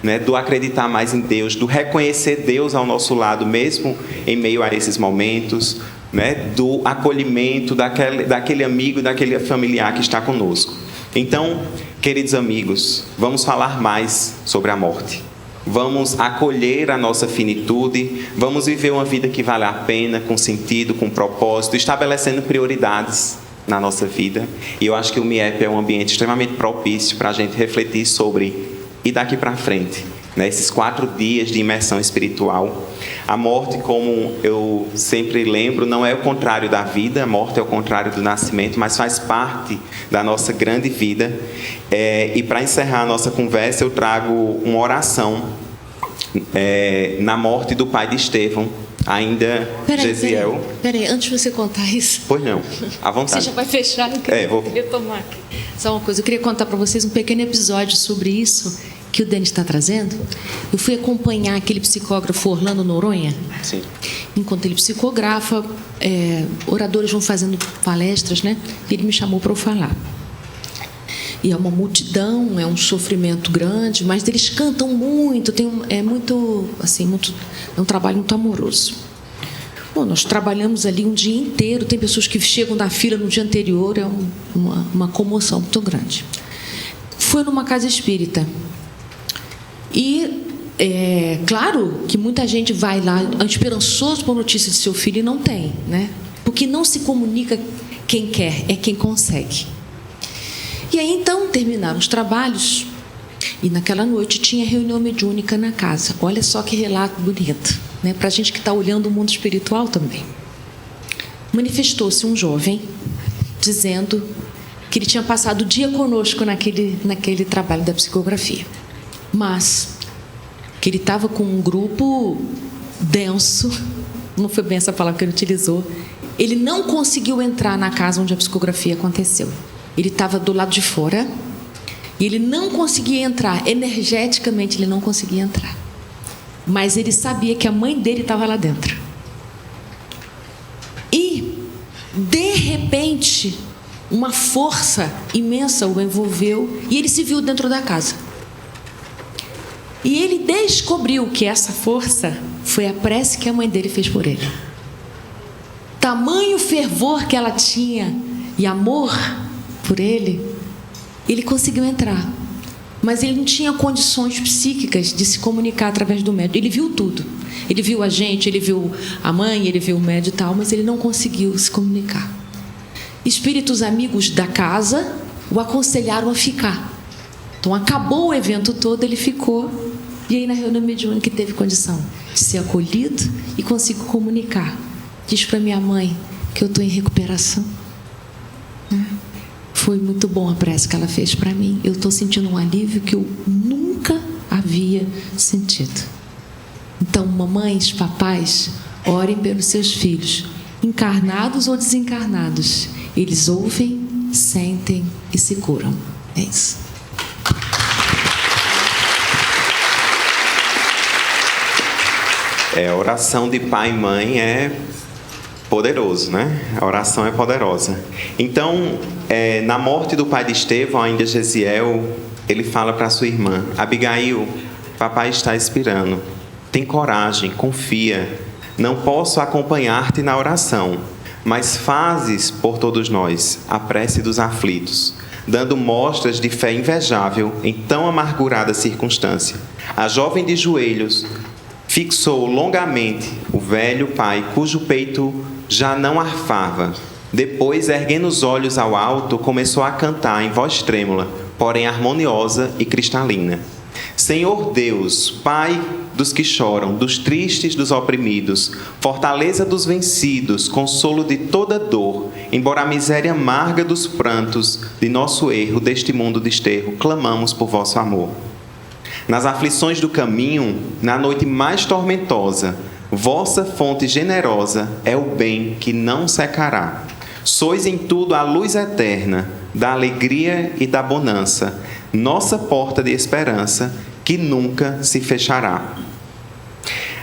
né, do acreditar mais em Deus, do reconhecer Deus ao nosso lado, mesmo em meio a esses momentos, né, do acolhimento daquele amigo, daquele familiar que está conosco. Então, queridos amigos, vamos falar mais sobre a morte. Vamos acolher a nossa finitude, vamos viver uma vida que vale a pena, com sentido, com propósito, estabelecendo prioridades na nossa vida. E eu acho que o MIEP é um ambiente extremamente propício para a gente refletir sobre: e daqui para frente? Nesses 4 dias de imersão espiritual. A morte, como eu sempre lembro, não é o contrário da vida, a morte é o contrário do nascimento, mas faz parte da nossa grande vida. E para encerrar a nossa conversa, eu trago uma oração na morte do pai de Estevão, ainda Gesiel. Peraí, antes de você contar isso... Pois não, à vontade. Você já vai fechar, não queria retomar. Só uma coisa, eu queria contar para vocês um pequeno episódio sobre isso que o Denis está trazendo. Eu fui acompanhar aquele psicógrafo Orlando Noronha. Sim. Enquanto ele psicografa, oradores vão fazendo palestras, né? E ele me chamou para eu falar. E é uma multidão, é um sofrimento grande, mas eles cantam muito, é um trabalho muito amoroso. Bom, nós trabalhamos ali um dia inteiro, tem pessoas que chegam da fila no dia anterior, é uma comoção muito grande. Foi numa casa espírita. E claro que muita gente vai lá esperançoso por notícia de seu filho e não tem, né? Porque não se comunica quem quer, é quem consegue. E aí, então, terminaram os trabalhos e naquela noite tinha reunião mediúnica na casa. Olha só que relato bonito, né? Para a gente que está olhando o mundo espiritual também. Manifestou-se um jovem dizendo que ele tinha passado o dia conosco naquele trabalho da psicografia, mas que ele estava com um grupo denso, não foi bem essa palavra que ele utilizou, ele não conseguiu entrar na casa onde a psicografia aconteceu. Ele estava do lado de fora e ele não conseguia entrar, energeticamente ele não conseguia entrar, mas ele sabia que a mãe dele estava lá dentro. E de repente uma força imensa o envolveu e ele se viu dentro da casa. E ele descobriu que essa força foi a prece que a mãe dele fez por ele. Tamanho fervor que ela tinha e amor por ele, ele conseguiu entrar. Mas ele não tinha condições psíquicas de se comunicar através do médium. Ele viu tudo. Ele viu a gente, ele viu a mãe, ele viu o médium e tal, mas ele não conseguiu se comunicar. Espíritos amigos da casa o aconselharam a ficar. Então, acabou o evento todo, ele ficou. E aí, na reunião mediúnica, teve condição de ser acolhido e consigo comunicar. Diz para minha mãe que eu estou em recuperação. Foi muito bom a prece que ela fez para mim. Eu estou sentindo um alívio que eu nunca havia sentido. Então, mamães, papais, orem pelos seus filhos, encarnados ou desencarnados. Eles ouvem, sentem e se curam. É isso. A oração de pai e mãe é poderoso, né? A oração é poderosa. Então, na morte do pai de Estevão, ainda Gesiel, ele fala para sua irmã: Abigail, papai está expirando. Tem coragem, confia. Não posso acompanhar-te na oração, mas fazes por todos nós a prece dos aflitos, dando mostras de fé invejável em tão amargurada circunstância. A jovem de joelhos fixou longamente o velho pai, cujo peito já não arfava. Depois, erguendo os olhos ao alto, começou a cantar em voz trêmula, porém harmoniosa e cristalina: Senhor Deus, Pai dos que choram, dos tristes, dos oprimidos, fortaleza dos vencidos, consolo de toda dor, embora a miséria amarga dos prantos de nosso erro, deste mundo desterro, clamamos por vosso amor. Nas aflições do caminho, na noite mais tormentosa, vossa fonte generosa é o bem que não secará. Sois em tudo a luz eterna, da alegria e da bonança, nossa porta de esperança, que nunca se fechará.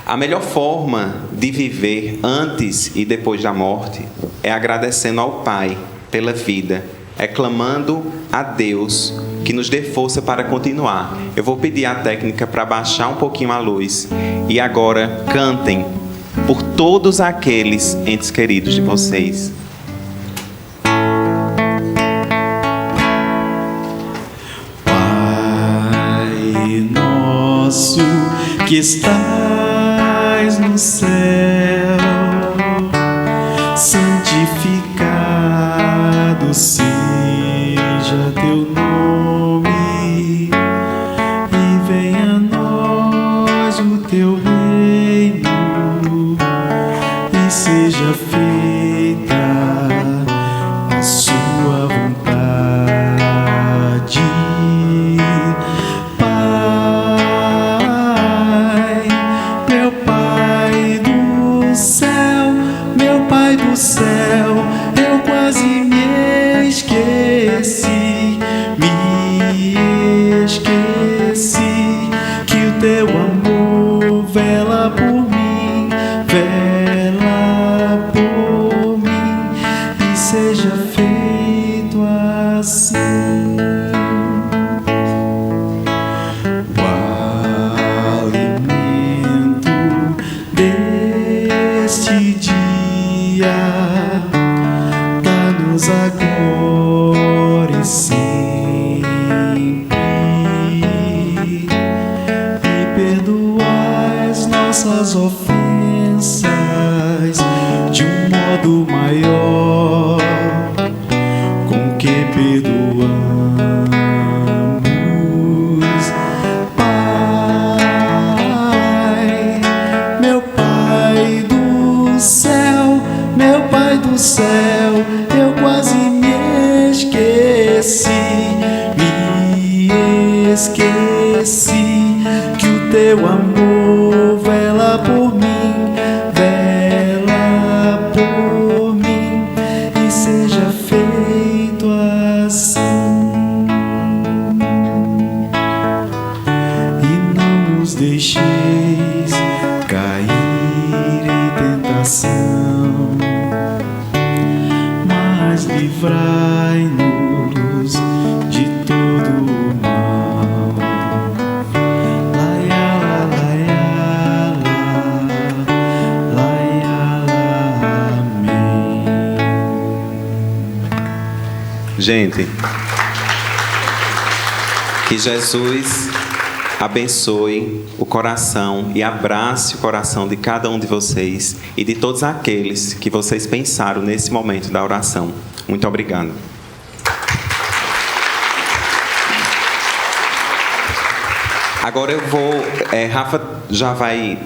A melhor forma de viver antes e depois da morte é agradecendo ao Pai pela vida, é clamando a Deus que nos dê força para continuar. Eu vou pedir a técnica para baixar um pouquinho a luz. E agora cantem por todos aqueles entes queridos de vocês. Pai nosso que estás no céu, santificado seja teu nome, e venha a nós nossas ofensas de um modo maior, com que perdoamos, Pai, meu Pai do céu, meu Pai do céu, eu quase me esqueci que o teu amor vela por mim, e seja feito assim. E não nos deixeis cair em tentação, mas livrai-nos de todo o mal. Laia, laia, laia, amém. Gente, que Jesus abençoe o coração e abrace o coração de cada um de vocês e de todos aqueles que vocês pensaram nesse momento da oração. Muito obrigado. Agora eu vou... Rafa já vai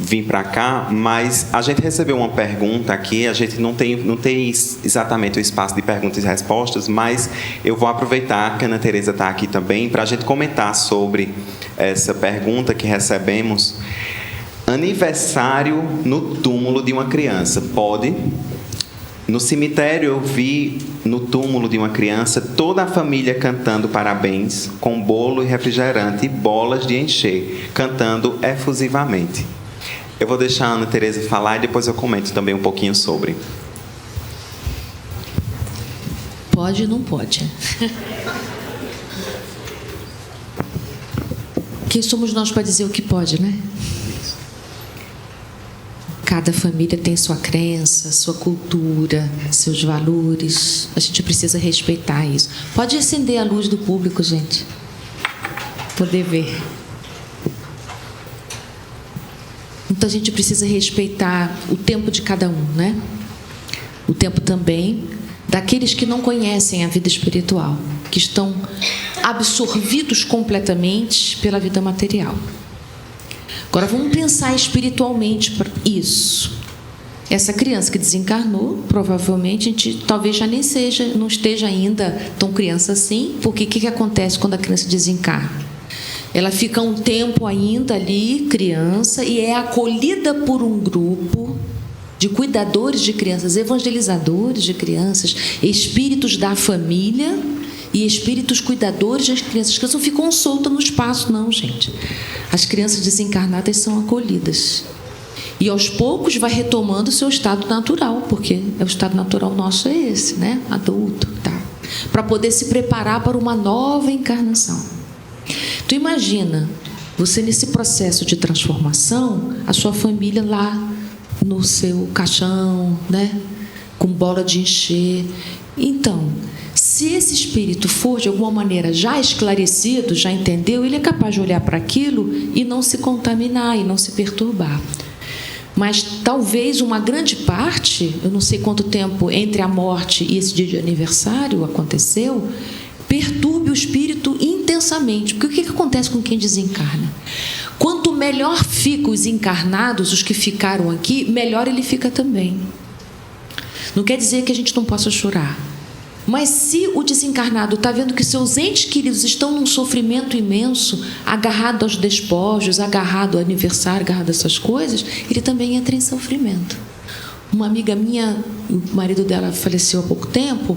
vir para cá, mas a gente recebeu uma pergunta aqui, a gente não tem exatamente o espaço de perguntas e respostas, mas eu vou aproveitar que a Ana Tereza está aqui também para a gente comentar sobre essa pergunta que recebemos. Aniversário no túmulo de uma criança, pode? No cemitério eu vi no túmulo de uma criança toda a família cantando parabéns, com bolo e refrigerante e bolas de encher, cantando efusivamente. Eu vou deixar a Ana Tereza falar e depois eu comento também um pouquinho sobre. Pode ou não pode? Quem somos nós para dizer o que pode, né? Cada família tem sua crença, sua cultura, seus valores. A gente precisa respeitar isso. Pode acender a luz do público, gente. Poder ver. Então a gente precisa respeitar o tempo de cada um, né? O tempo também daqueles que não conhecem a vida espiritual, que estão absorvidos completamente pela vida material. Agora vamos pensar espiritualmente para isso. Essa criança que desencarnou, provavelmente a gente talvez já nem não esteja ainda tão criança assim, porque o que acontece quando a criança desencarna? Ela fica um tempo ainda ali, criança, e é acolhida por um grupo de cuidadores de crianças, evangelizadores de crianças, espíritos da família e espíritos cuidadores das crianças. As crianças não ficam soltas no espaço, não, gente. As crianças desencarnadas são acolhidas. E aos poucos vai retomando o seu estado natural, porque o estado natural nosso é esse, né? Adulto, tá? Para poder se preparar para uma nova encarnação. Tu imagina, você nesse processo de transformação, a sua família lá no seu caixão, né? Com bola de encher. Então, se esse espírito for de alguma maneira já esclarecido, já entendeu, ele é capaz de olhar para aquilo e não se contaminar e não se perturbar. Mas talvez uma grande parte, eu não sei quanto tempo entre a morte e esse dia de aniversário aconteceu, perturbe o espírito intensamente. Porque o que acontece com quem desencarna? Quanto melhor ficam os encarnados, os que ficaram aqui, melhor ele fica também. Não quer dizer que a gente não possa chorar. Mas se o desencarnado está vendo que seus entes queridos estão num sofrimento imenso, agarrado aos despojos, agarrado ao aniversário, agarrado a essas coisas, ele também entra em sofrimento. Uma amiga minha, o marido dela faleceu há pouco tempo,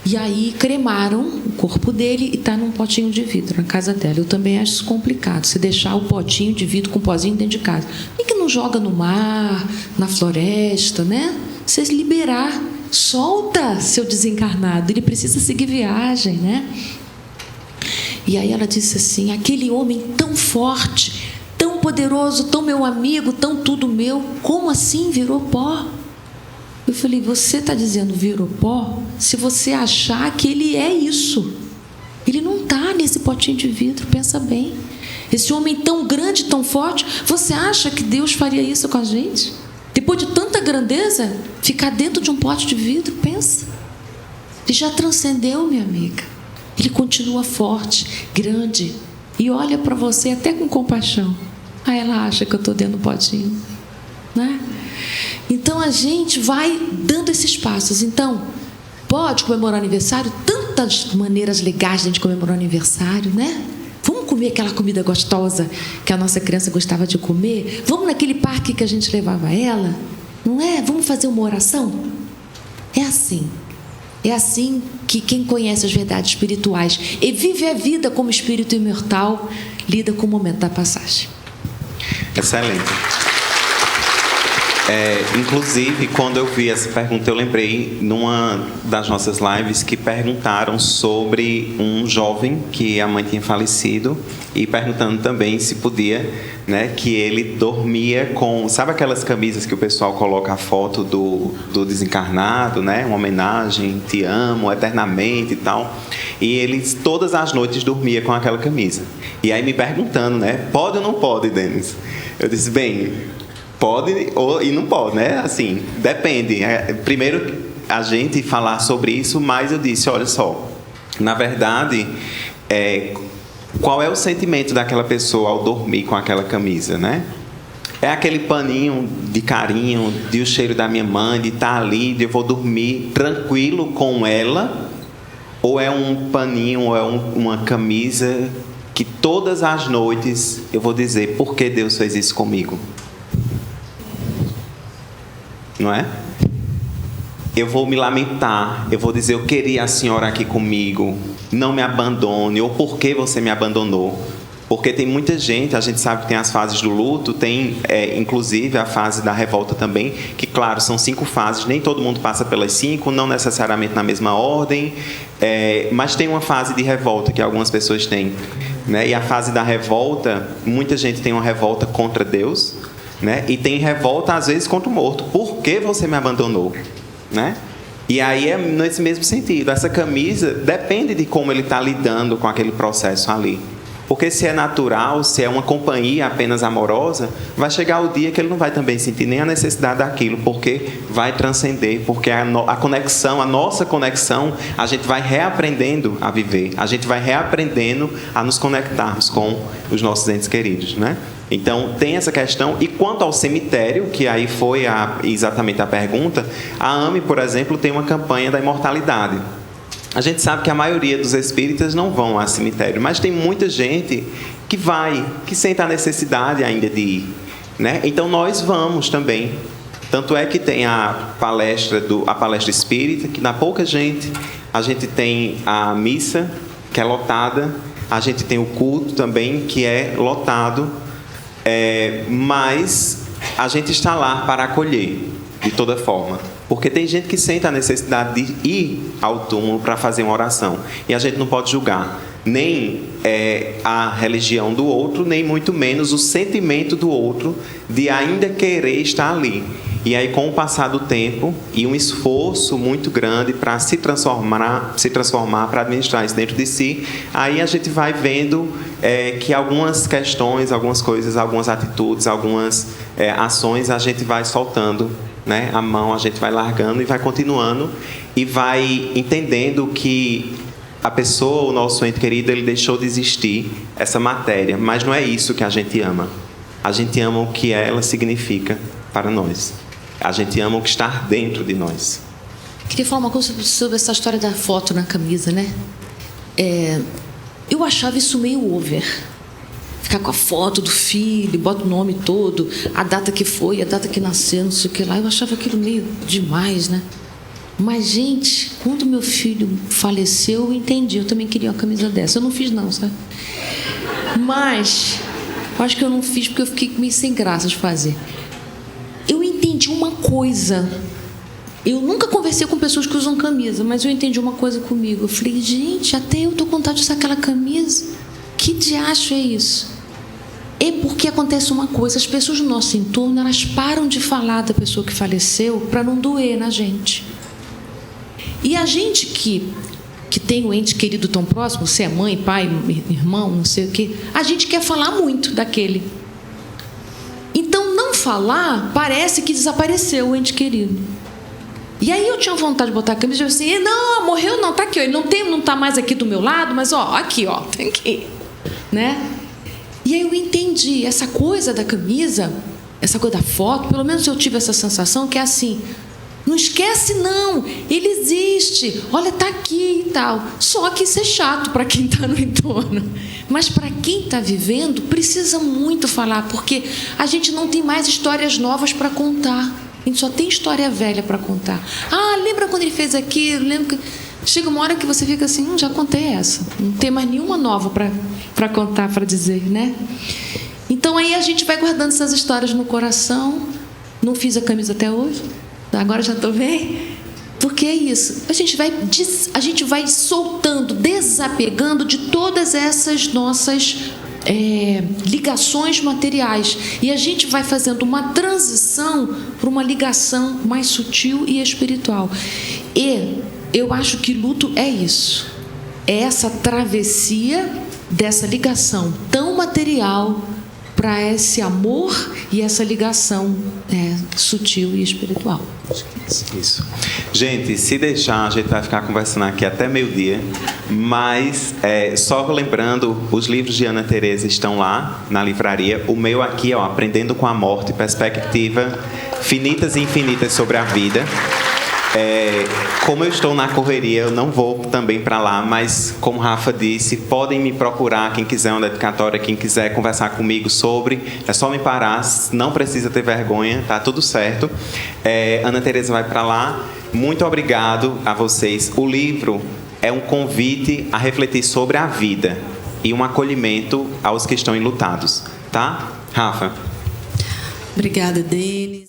e aí cremaram o corpo dele e está num potinho de vidro na casa dela. Eu também acho isso complicado, se deixar o potinho de vidro com o pozinho dentro de casa. Por que não joga no mar, na floresta, né? Você liberar, solta seu desencarnado, ele precisa seguir viagem, né? E aí ela disse assim, aquele homem tão forte, tão poderoso, tão meu amigo, tão tudo meu, como assim virou pó? Eu falei, você está dizendo virou pó se você achar que ele é isso. Ele não está nesse potinho de vidro, pensa bem. Esse homem tão grande, tão forte, você acha que Deus faria isso com a gente? Depois de tanta grandeza, ficar dentro de um pote de vidro, pensa. Ele já transcendeu, minha amiga. Ele continua forte, grande, e olha para você até com compaixão. Aí ela acha que eu estou dentro do potinho, né? Então a gente vai dando esses passos. Então, pode comemorar aniversário, tantas maneiras legais de a gente comemorar aniversário, né? Vamos comer aquela comida gostosa que a nossa criança gostava de comer? Vamos naquele parque que a gente levava ela? Não é? Vamos fazer uma oração? É assim. É assim que quem conhece as verdades espirituais e vive a vida como espírito imortal, lida com o momento da passagem. Excelente. Inclusive, quando eu vi essa pergunta, eu lembrei numa das nossas lives que perguntaram sobre um jovem que a mãe tinha falecido e perguntando também se podia, né, que ele dormia com, sabe aquelas camisas que o pessoal coloca a foto do desencarnado, né, uma homenagem, te amo eternamente e tal, e ele todas as noites dormia com aquela camisa. E aí me perguntando, né, pode ou não pode, Denis? Eu disse, bem, pode e não pode, né? Assim, depende. Primeiro a gente falar sobre isso, mas eu disse, olha só, na verdade, qual é o sentimento daquela pessoa ao dormir com aquela camisa, né? É aquele paninho de carinho, de o cheiro da minha mãe, de estar ali, de eu vou dormir tranquilo com ela, ou é um paninho, ou é uma camisa que todas as noites eu vou dizer, por que Deus fez isso comigo? Não é? Eu vou me lamentar, eu vou dizer, eu queria a senhora aqui comigo, não me abandone, ou por que você me abandonou? Porque tem muita gente, a gente sabe que tem as fases do luto, tem inclusive a fase da revolta também, que claro, são 5 fases, nem todo mundo passa pelas 5, não necessariamente na mesma ordem, mas tem uma fase de revolta que algumas pessoas têm, né? E a fase da revolta, muita gente tem uma revolta contra Deus, né? E tem revolta às vezes contra o morto. Por que você me abandonou? Né? E aí é nesse mesmo sentido. Essa camisa depende de como ele está lidando com aquele processo ali. Porque se é natural, se é uma companhia apenas amorosa, vai chegar o dia que ele não vai também sentir nem a necessidade daquilo, porque vai transcender, porque a conexão, a nossa conexão, a gente vai reaprendendo a viver, a gente vai reaprendendo a nos conectarmos com os nossos entes queridos, né? Então, tem essa questão. E quanto ao cemitério, que aí foi exatamente a pergunta, a AME, por exemplo, tem uma campanha da imortalidade. A gente sabe que a maioria dos espíritas não vão ao cemitério, mas tem muita gente que vai, que sente a necessidade ainda de ir, né? Então, nós vamos também. Tanto é que tem a palestra espírita, que dá pouca gente. A gente tem a missa, que é lotada. A gente tem o culto também, que é lotado. Mas a gente está lá para acolher, de toda forma. Porque tem gente que sente a necessidade de ir ao túmulo para fazer uma oração. E a gente não pode julgar nem a religião do outro, nem muito menos o sentimento do outro de ainda querer estar ali. E aí, com o passar do tempo e um esforço muito grande para se transformar, para administrar isso dentro de si, aí a gente vai vendo que algumas questões, algumas coisas, algumas atitudes, algumas ações, a gente vai soltando, né, a mão, a gente vai largando e vai continuando e vai entendendo que a pessoa, o nosso ente querido, ele deixou de existir, essa matéria, mas não é isso que a gente ama. A gente ama o que ela significa para nós. A gente ama o que está dentro de nós. Queria falar uma coisa sobre essa história da foto na camisa, né? Eu achava isso meio over. Ficar com a foto do filho, bota o nome todo, a data que foi, a data que nasceu, não sei o que lá. Eu achava aquilo meio demais, né? Mas, gente, quando meu filho faleceu, eu entendi. Eu também queria uma camisa dessa. Eu não fiz, não, sabe? Mas, eu acho que eu não fiz porque eu fiquei meio sem graça de fazer. Eu entendi uma coisa. Eu nunca conversei com pessoas que usam camisa, mas eu entendi uma coisa comigo. Eu falei, gente, até eu tô com vontade de usar aquela camisa. Que diacho é isso? É porque acontece uma coisa, as pessoas do nosso entorno, elas param de falar da pessoa que faleceu para não doer na gente. E a gente que que tem um ente querido tão próximo, você é mãe, pai, irmão, não sei o quê, a gente quer falar muito daquele. Então, não falar parece que desapareceu o ente querido. E aí eu tinha vontade de botar a camisa e eu assim, não, morreu não, tá aqui, ó, ele não tá mais aqui do meu lado, mas ó, aqui, ó, tem aqui, né? E aí eu entendi, essa coisa da camisa, essa coisa da foto, pelo menos eu tive essa sensação que é assim, não esquece não, ele existe, olha, tá aqui e tal. Só que isso é chato para quem está no entorno, mas para quem está vivendo precisa muito falar, porque a gente não tem mais histórias novas para contar, a gente só tem história velha para contar. Ah, lembra quando ele fez aquilo? Lembra que... Chega uma hora que você fica assim, já contei essa, não tem mais nenhuma nova para contar, para dizer, né? Então aí a gente vai guardando essas histórias no coração. Não fiz a camisa até hoje, agora já estou bem, porque é isso, a gente vai soltando, desapegando de todas essas nossas ligações materiais, e a gente vai fazendo uma transição para uma ligação mais sutil e espiritual. E eu acho que luto é isso, é essa travessia dessa ligação tão material para esse amor e essa ligação sutil e espiritual. Isso. Gente, se deixar, a gente vai ficar conversando aqui até meio-dia, mas só lembrando, os livros de Ana Teresa estão lá na livraria. O meu aqui, ó, Aprendendo com a Morte, Perspectiva Finitas e Infinitas sobre a Vida. Como eu estou na correria, eu não vou também para lá, mas como Rafa disse, podem me procurar, quem quiser uma dedicatória, quem quiser conversar comigo sobre, é só me parar, não precisa ter vergonha, tá tudo certo. Ana Teresa vai para lá. Muito obrigado a vocês. O livro é um convite a refletir sobre a vida e um acolhimento aos que estão enlutados, tá? Rafa. Obrigada, Denis.